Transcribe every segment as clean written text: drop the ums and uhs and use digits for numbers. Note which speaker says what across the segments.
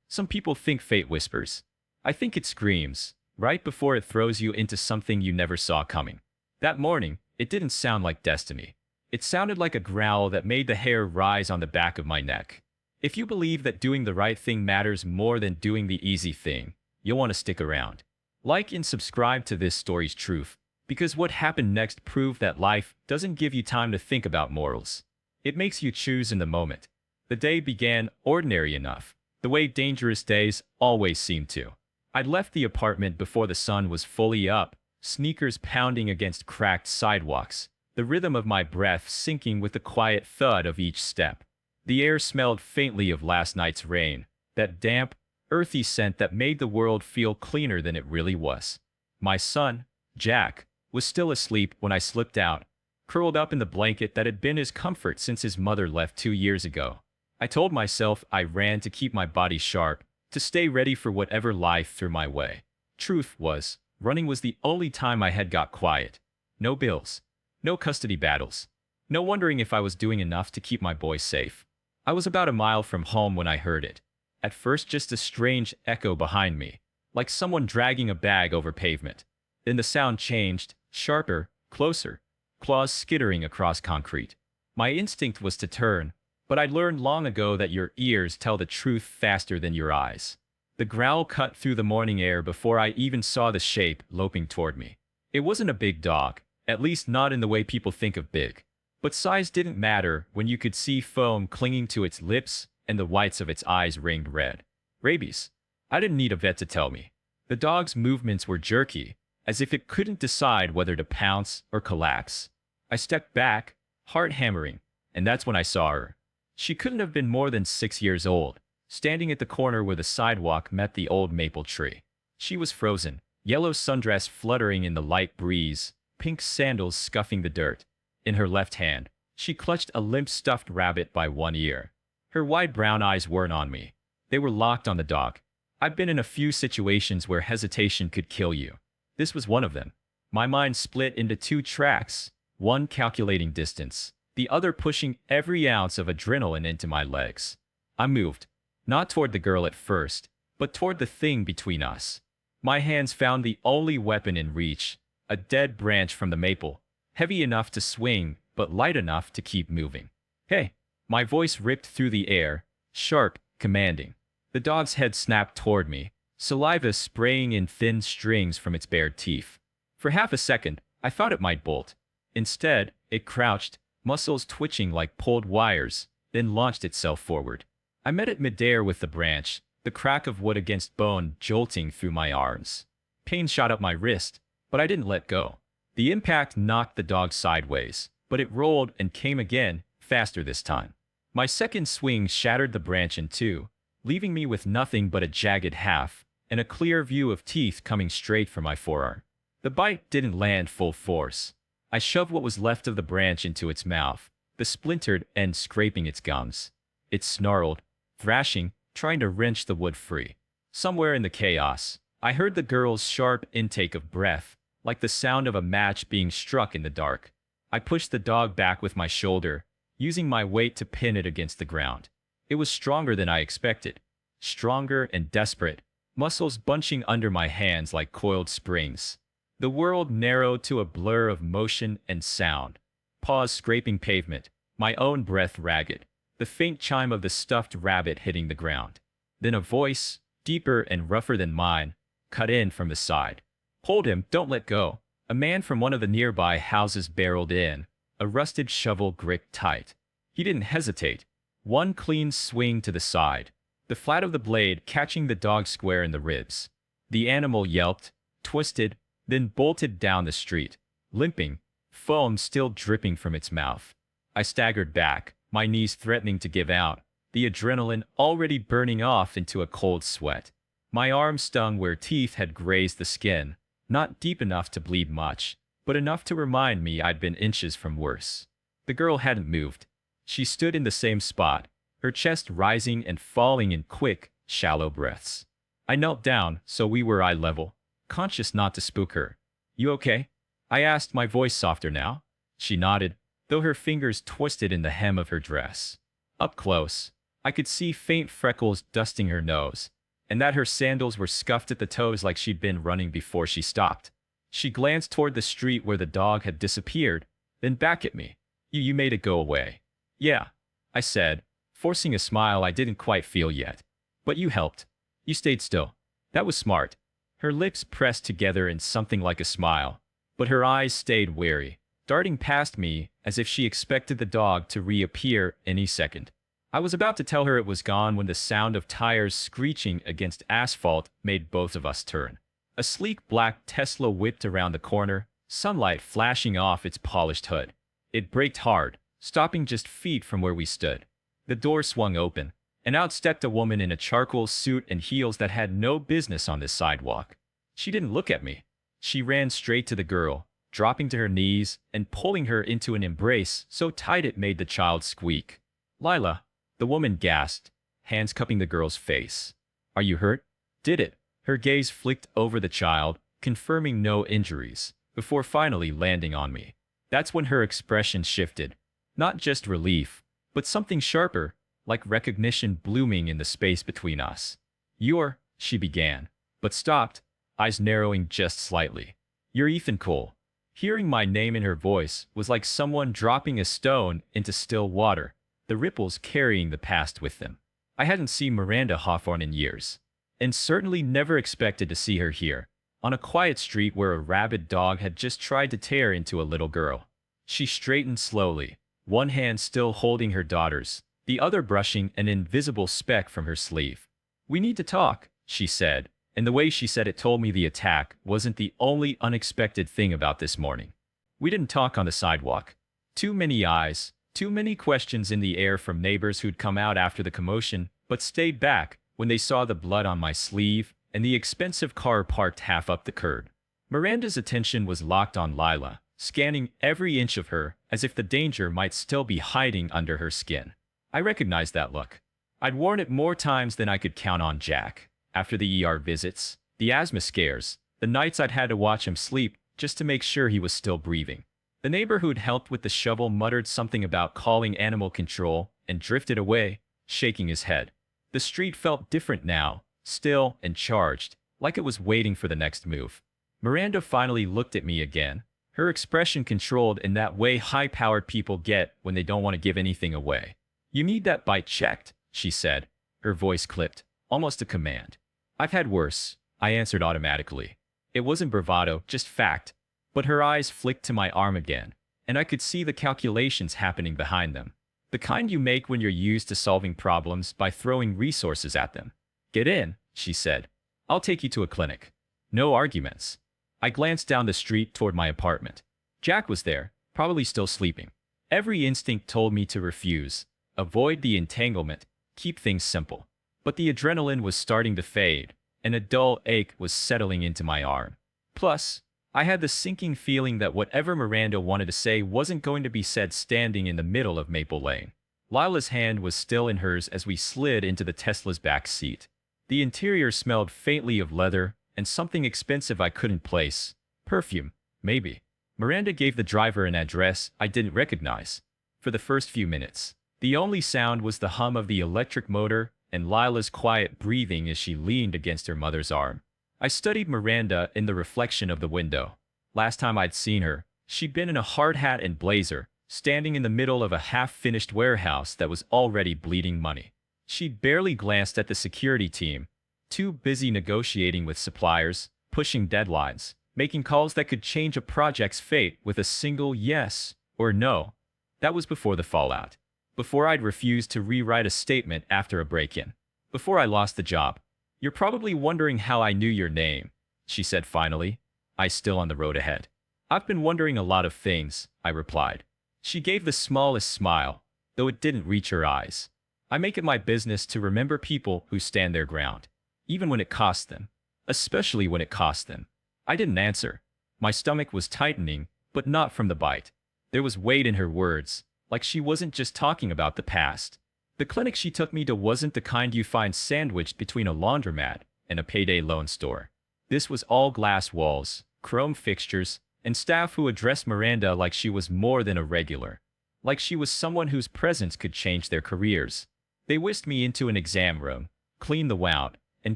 Speaker 1: Some people think fate whispers. I think it screams, right before it throws you into something you never saw coming. That morning, it didn't sound like destiny. It sounded like a growl that made the hair rise on the back of my neck. If you believe that doing the right thing matters more than doing the easy thing, you'll want to stick around. Like and subscribe to this story's truth, because what happened next proved that life doesn't give you time to think about morals. It makes you choose in the moment. The day began ordinary enough, the way dangerous days always seem to. I'd left the apartment before the sun was fully up, sneakers pounding against cracked sidewalks, the rhythm of my breath syncing with the quiet thud of each step. The air smelled faintly of last night's rain, that damp, earthy scent that made the world feel cleaner than it really was. My son, Jack, was still asleep when I slipped out, curled up in the blanket that had been his comfort since his mother left 2 years ago. I told myself I ran to keep my body sharp, to stay ready for whatever life threw my way. Truth was, running was the only time I had got quiet. No bills, no custody battles, no wondering if I was doing enough to keep my boy safe. I was about a mile from home when I heard it. At first just a strange echo behind me, like someone dragging a bag over pavement. Then the sound changed, sharper, closer, claws skittering across concrete. My instinct was to turn, but I'd learned long ago that your ears tell the truth faster than your eyes. The growl cut through the morning air before I even saw the shape loping toward me. It wasn't a big dog, at least not in the way people think of big. But size didn't matter when you could see foam clinging to its lips and the whites of its eyes ringed red. Rabies. I didn't need a vet to tell me. The dog's movements were jerky, as if it couldn't decide whether to pounce or collapse. I stepped back, heart hammering, and that's when I saw her. She couldn't have been more than 6 years old, standing at the corner where the sidewalk met the old maple tree. She was frozen, yellow sundress fluttering in the light breeze, pink sandals scuffing the dirt. In her left hand, she clutched a limp stuffed rabbit by one ear. Her wide brown eyes weren't on me. They were locked on the dog. I've been in a few situations where hesitation could kill you. This was one of them. My mind split into two tracks, one calculating distance, the other pushing every ounce of adrenaline into my legs. I moved, not toward the girl at first, but toward the thing between us. My hands found the only weapon in reach, a dead branch from the maple, heavy enough to swing, but light enough to keep moving. Hey! My voice ripped through the air, sharp, commanding. The dog's head snapped toward me, saliva spraying in thin strings from its bared teeth. For half a second, I thought it might bolt. Instead, it crouched, muscles twitching like pulled wires, then launched itself forward. I met it midair with the branch, the crack of wood against bone jolting through my arms. Pain shot up my wrist, but I didn't let go. The impact knocked the dog sideways, but it rolled and came again, faster this time. My second swing shattered the branch in two, leaving me with nothing but a jagged half and a clear view of teeth coming straight for my forearm. The bite didn't land full force. I shoved what was left of the branch into its mouth, the splintered end scraping its gums. It snarled, thrashing, trying to wrench the wood free. Somewhere in the chaos, I heard the girl's sharp intake of breath, like the sound of a match being struck in the dark. I pushed the dog back with my shoulder, using my weight to pin it against the ground. It was stronger than I expected. Stronger and desperate, muscles bunching under my hands like coiled springs. The world narrowed to a blur of motion and sound. Paws scraping pavement, my own breath ragged, the faint chime of the stuffed rabbit hitting the ground. Then a voice, deeper and rougher than mine, cut in from the side. "Hold him, don't let go." A man from one of the nearby houses barreled in, a rusted shovel gripped tight. He didn't hesitate. One clean swing to the side, the flat of the blade catching the dog square in the ribs. The animal yelped, twisted, then bolted down the street, limping, foam still dripping from its mouth. I staggered back, my knees threatening to give out, the adrenaline already burning off into a cold sweat. My arm stung where teeth had grazed the skin, not deep enough to bleed much, but enough to remind me I'd been inches from worse. The girl hadn't moved. She stood in the same spot, her chest rising and falling in quick, shallow breaths. I knelt down so we were eye level, conscious not to spook her. "You okay?" I asked, my voice softer now. She nodded, though her fingers twisted in the hem of her dress. Up close, I could see faint freckles dusting her nose, and that her sandals were scuffed at the toes like she'd been running before she stopped. She glanced toward the street where the dog had disappeared, then back at me. You made it go away. Yeah, I said, forcing a smile I didn't quite feel yet. But you helped. You stayed still. That was smart. Her lips pressed together in something like a smile, but her eyes stayed wary, darting past me as if she expected the dog to reappear any second. I was about to tell her it was gone when the sound of tires screeching against asphalt made both of us turn. A sleek black Tesla whipped around the corner, sunlight flashing off its polished hood. It braked hard, stopping just feet from where we stood. The door swung open, and out stepped a woman in a charcoal suit and heels that had no business on this sidewalk. She didn't look at me. She ran straight to the girl, dropping to her knees and pulling her into an embrace so tight it made the child squeak. "Lila," the woman gasped, hands cupping the girl's face. "Are you hurt?" "Did it?" Her gaze flicked over the child, confirming no injuries, before finally landing on me. That's when her expression shifted. Not just relief, but something sharper, like recognition blooming in the space between us. "You're," she began, but stopped, eyes narrowing just slightly. "You're Ethan Cole." Hearing my name in her voice was like someone dropping a stone into still water, the ripples carrying the past with them. I hadn't seen Miranda Hawthorne in years, and certainly never expected to see her here, on a quiet street where a rabid dog had just tried to tear into a little girl. She straightened slowly, one hand still holding her daughter's, the other brushing an invisible speck from her sleeve. "We need to talk," she said, and the way she said it told me the attack wasn't the only unexpected thing about this morning. We didn't talk on the sidewalk. Too many eyes, too many questions in the air from neighbors who'd come out after the commotion, but stayed back when they saw the blood on my sleeve and the expensive car parked half up the curb. Miranda's attention was locked on Lila, scanning every inch of her as if the danger might still be hiding under her skin. I recognized that look. I'd worn it more times than I could count on Jack. After the ER visits, the asthma scares, the nights I'd had to watch him sleep just to make sure he was still breathing. The neighbor who'd helped with the shovel muttered something about calling animal control and drifted away, shaking his head. The street felt different now, still and charged, like it was waiting for the next move. Miranda finally looked at me again, her expression controlled in that way high-powered people get when they don't want to give anything away. "You need that bite checked," she said, her voice clipped, almost a command. "I've had worse," I answered automatically. It wasn't bravado, just fact. But her eyes flicked to my arm again, and I could see the calculations happening behind them. The kind you make when you're used to solving problems by throwing resources at them. "Get in," she said. "I'll take you to a clinic." No arguments. I glanced down the street toward my apartment. Jack was there, probably still sleeping. Every instinct told me to refuse, avoid the entanglement, keep things simple. But the adrenaline was starting to fade, and a dull ache was settling into my arm. Plus, I had the sinking feeling that whatever Miranda wanted to say wasn't going to be said standing in the middle of Maple Lane. Lila's hand was still in hers as we slid into the Tesla's back seat. The interior smelled faintly of leather and something expensive I couldn't place. Perfume, maybe. Miranda gave the driver an address I didn't recognize. For the first few minutes, the only sound was the hum of the electric motor and Lila's quiet breathing as she leaned against her mother's arm. I studied Miranda in the reflection of the window. Last time I'd seen her, she'd been in a hard hat and blazer, standing in the middle of a half-finished warehouse that was already bleeding money. She'd barely glanced at the security team, too busy negotiating with suppliers, pushing deadlines, making calls that could change a project's fate with a single yes or no. That was before the fallout. Before I'd refused to rewrite a statement after a break-in. Before I lost the job. "You're probably wondering how I knew your name," she said finally, eyes still on the road ahead. "I've been wondering a lot of things," I replied. She gave the smallest smile, though it didn't reach her eyes. "I make it my business to remember people who stand their ground, even when it costs them. Especially when it costs them." I didn't answer. My stomach was tightening, but not from the bite. There was weight in her words, like she wasn't just talking about the past. The clinic she took me to wasn't the kind you find sandwiched between a laundromat and a payday loan store. This was all glass walls, chrome fixtures, and staff who addressed Miranda like she was more than a regular. Like she was someone whose presence could change their careers. They whisked me into an exam room, cleaned the wound, and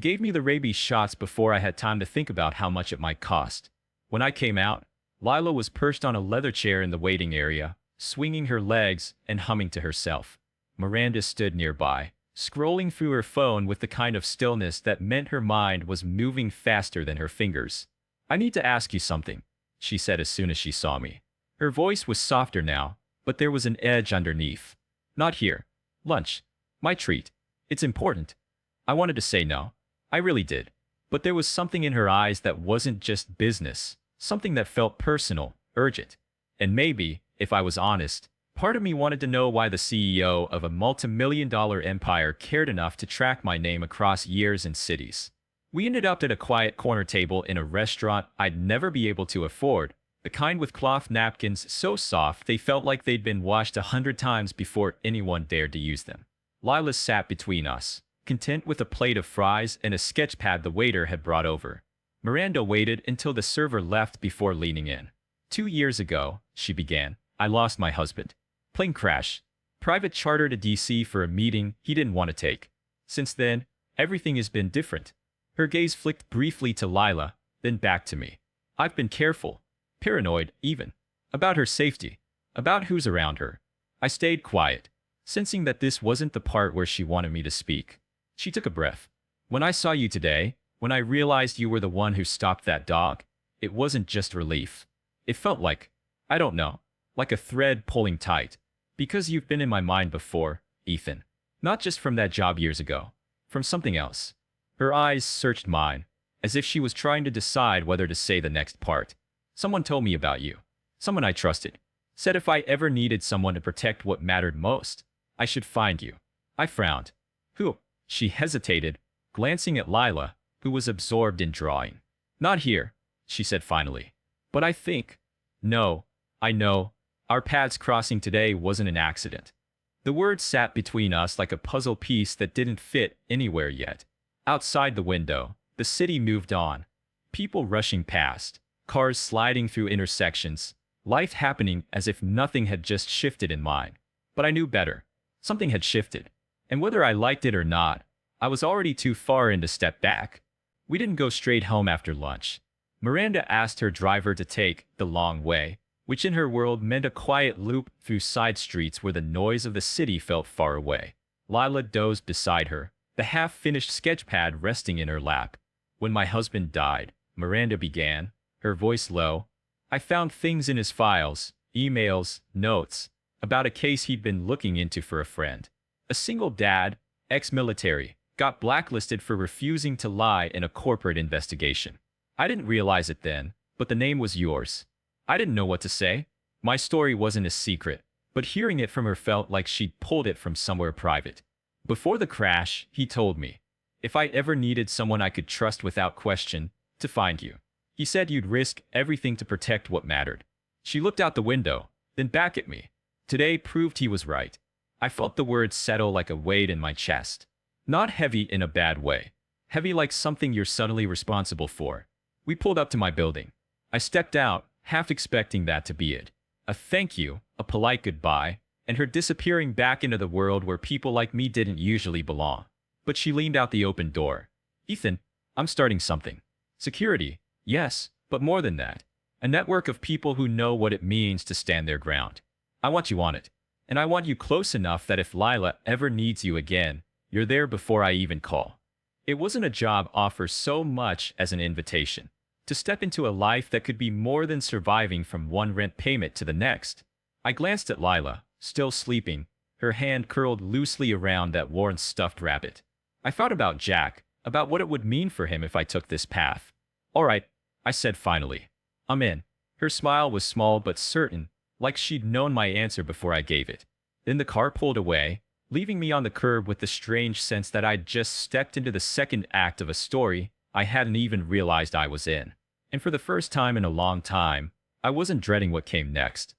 Speaker 1: gave me the rabies shots before I had time to think about how much it might cost. When I came out, Lila was perched on a leather chair in the waiting area, swinging her legs and humming to herself. Miranda stood nearby, scrolling through her phone with the kind of stillness that meant her mind was moving faster than her fingers. "I need to ask you something," she said as soon as she saw me. Her voice was softer now, but there was an edge underneath. "Not here. Lunch. My treat. It's important." I wanted to say no. I really did. But there was something in her eyes that wasn't just business, something that felt personal, urgent. And maybe, if I was honest, part of me wanted to know why the CEO of a multi-million-dollar empire cared enough to track my name across years and cities. We ended up at a quiet corner table in a restaurant I'd never be able to afford, the kind with cloth napkins so soft they felt like they'd been washed 100 times before anyone dared to use them. Lila sat between us, content with a plate of fries and a sketch pad the waiter had brought over. Miranda waited until the server left before leaning in. 2 years ago, she began, I lost my husband. Plane crash. Private charter to DC for a meeting he didn't want to take. Since then, everything has been different. Her gaze flicked briefly to Lila, then back to me. I've been careful, paranoid even, about her safety, about who's around her. I stayed quiet, sensing that this wasn't the part where she wanted me to speak. She took a breath. When I saw you today, when I realized you were the one who stopped that dog, it wasn't just relief. It felt like, I don't know, like a thread pulling tight. Because you've been in my mind before, Ethan. Not just from that job years ago, from something else. Her eyes searched mine, as if she was trying to decide whether to say the next part. Someone told me about you. Someone I trusted. Said if I ever needed someone to protect what mattered most, I should find you. I frowned. Who? She hesitated, glancing at Lila, who was absorbed in drawing. Not here, she said finally. But I think. No, I know. Our paths crossing today wasn't an accident. The words sat between us like a puzzle piece that didn't fit anywhere yet. Outside the window, the city moved on. People rushing past, cars sliding through intersections, life happening as if nothing had just shifted in mine. But I knew better. Something had shifted. And whether I liked it or not, I was already too far in to step back. We didn't go straight home after lunch. Miranda asked her driver to take the long way, which in her world meant a quiet loop through side streets where the noise of the city felt far away. Lila dozed beside her, the half-finished sketchpad resting in her lap. When my husband died, Miranda began, her voice low. I found things in his files, emails, notes, about a case he'd been looking into for a friend. A single dad, ex-military, got blacklisted for refusing to lie in a corporate investigation. I didn't realize it then, but the name was yours. I didn't know what to say. My story wasn't a secret, but hearing it from her felt like she'd pulled it from somewhere private. Before the crash, he told me, if I ever needed someone I could trust without question, to find you. He said you'd risk everything to protect what mattered. She looked out the window, then back at me. Today proved he was right. I felt the words settle like a weight in my chest. Not heavy in a bad way. Heavy like something you're suddenly responsible for. We pulled up to my building. I stepped out, half expecting that to be it. A thank you, a polite goodbye, and her disappearing back into the world where people like me didn't usually belong. But she leaned out the open door. Ethan, I'm starting something. Security, yes, but more than that. A network of people who know what it means to stand their ground. I want you on it. And I want you close enough that if Lila ever needs you again, you're there before I even call. It wasn't a job offer so much as an invitation. To step into a life that could be more than surviving from one rent payment to the next. I glanced at Lila, still sleeping, her hand curled loosely around that worn stuffed rabbit. I thought about Jack, about what it would mean for him if I took this path. All right, I said finally. I'm in. Her smile was small but certain, like she'd known my answer before I gave it. Then the car pulled away, leaving me on the curb with the strange sense that I'd just stepped into the second act of a story I hadn't even realized I was in. And for the first time in a long time, I wasn't dreading what came next.